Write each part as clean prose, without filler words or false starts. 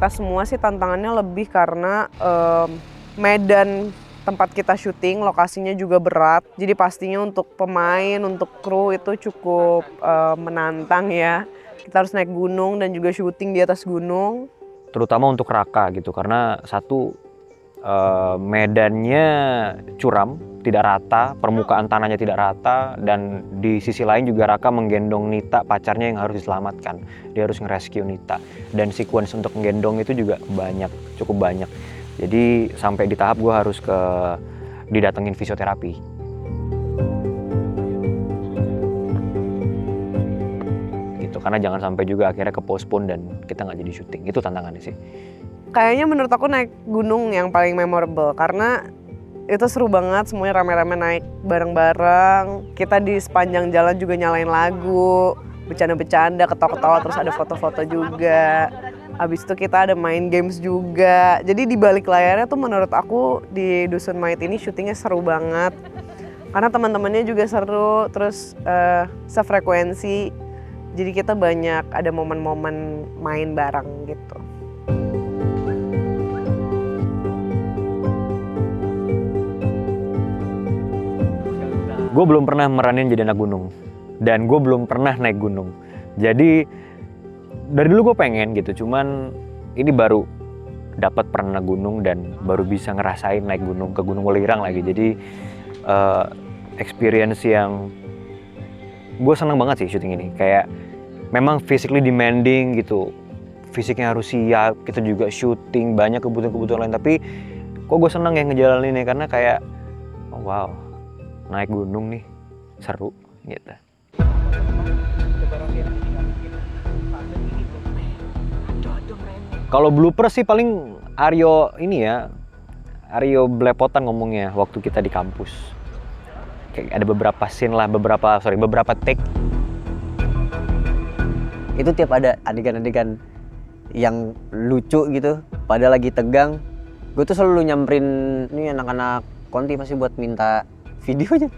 kita semua sih tantangannya lebih karena medan tempat kita syuting, lokasinya juga berat. Jadi pastinya untuk pemain, untuk kru itu cukup menantang ya. Kita harus naik gunung dan juga syuting di atas gunung. Terutama untuk Raka gitu, karena satu medannya curam, tidak rata, permukaan tanahnya tidak rata, dan di sisi lain juga Raka menggendong Nita, pacarnya yang harus diselamatkan. Dia harus nge-rescue Nita, dan sequence untuk menggendong itu juga cukup banyak. Jadi sampai di tahap gue harus didatengin fisioterapi. Gitu, karena jangan sampai juga akhirnya ke-postpone dan kita nggak jadi syuting. Itu tantangannya sih. Kayaknya menurut aku naik gunung yang paling memorable karena itu seru banget, semuanya rame-rame naik bareng-bareng. Kita di sepanjang jalan juga nyalain lagu, bercanda-bercanda, ketawa-ketawa, terus ada foto-foto juga. Habis itu kita ada main games juga. Jadi di balik layarnya tuh menurut aku di Dusun Mait ini syutingnya seru banget. Karena teman-temannya juga seru, terus sefrekuensi. Jadi kita banyak ada momen-momen main bareng gitu. Gue belum pernah meranin jadi anak gunung. Dan gue belum pernah naik gunung. Jadi dari dulu gue pengen gitu, cuman ini baru dapat pernah gunung dan baru bisa ngerasain naik gunung, ke Gunung Welirang lagi. Jadi experience yang gue seneng banget sih syuting ini. Kayak memang physically demanding gitu, fisiknya harus siap, kita juga syuting, banyak kebutuhan-kebutuhan lain. Tapi kok gue seneng ya ngejalaninnya, karena kayak oh, wow, naik gunung nih seru gitu. Kalau blooper sih paling Aryo ini ya, Aryo belepotan ngomongnya waktu kita di kampus. Kayak ada beberapa scene lah, beberapa take. Itu tiap ada adegan-adegan yang lucu gitu, pada lagi tegang, gue tuh selalu nyamperin nih anak-anak konti pasti buat minta videonya.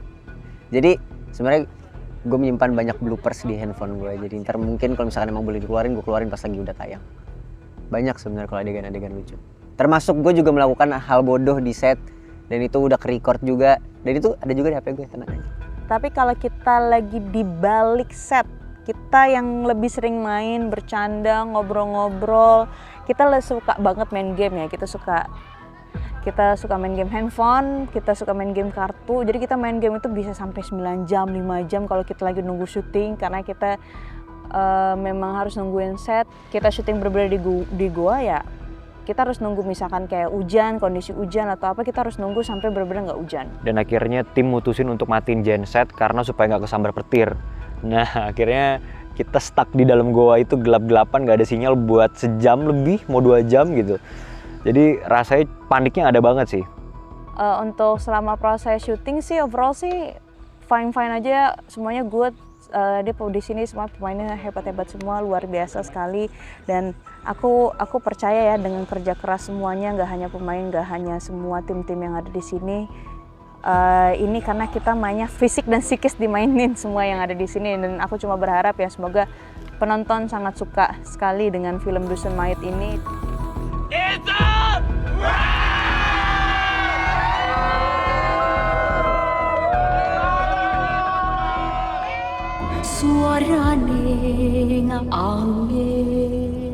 Jadi sebenarnya gue menyimpan banyak bloopers di handphone gue, jadi ntar mungkin kalau misalkan emang boleh dikeluarin, gue keluarin pas lagi udah tayang. Banyak sebenarnya kalau adegan-adegan lucu. Termasuk gue juga melakukan hal bodoh di set, dan itu udah ke-record juga, dan itu ada juga di HP gue, tenang aja. Tapi kalau kita lagi di balik set, kita yang lebih sering main, bercanda, ngobrol-ngobrol, kita suka banget main game ya. Kita suka main game handphone, kita suka main game kartu. Jadi kita main game itu bisa sampai 9 jam, 5 jam kalau kita lagi nunggu syuting, karena kita memang harus nungguin set. Kita syuting berbeda di gua ya, kita harus nunggu misalkan kayak hujan, kondisi hujan atau apa, kita harus nunggu sampai benar-benar nggak hujan. Dan akhirnya tim mutusin untuk matiin genset karena supaya nggak kesambar petir. Nah akhirnya kita stuck di dalam goa itu gelap-gelapan, nggak ada sinyal buat sejam lebih, mau 2 jam gitu. Jadi rasanya paniknya ada banget sih. Untuk selama proses syuting sih overall sih fine-fine aja, semuanya good. Dia di sini semua pemainnya hebat-hebat semua, luar biasa sekali, dan aku percaya ya dengan kerja keras semuanya, nggak hanya pemain, nggak hanya semua tim-tim yang ada di sini. Ini karena kita mainnya fisik dan psikis dimainin semua yang ada di sini, dan aku cuma berharap ya semoga penonton sangat suka sekali dengan film Dusun Mait ini. Suara ning angin